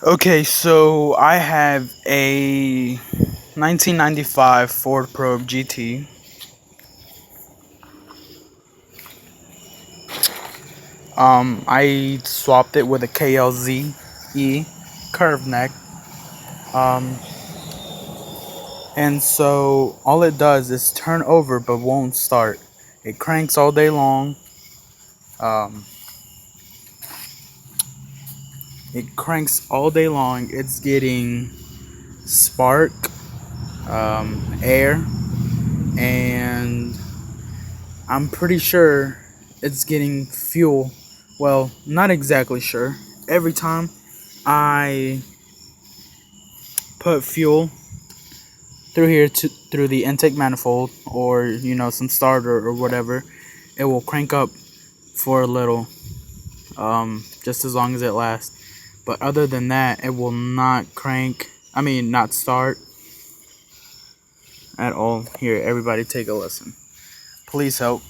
Okay, so I have a 1995 Ford Probe GT. I swapped it with a KLZ E curve neck. Um, and so all it does is turn over but won't start. It cranks all day long. Um, it cranks all day long. It's getting spark, air, and I'm pretty sure it's getting fuel. Well, not exactly sure. Every time I put fuel through here through the intake manifold or some starter or whatever, it will crank up for a little, just as long as it lasts. But other than that, it will not crank. I mean, not start at all. Here, everybody, take a listen. Please help.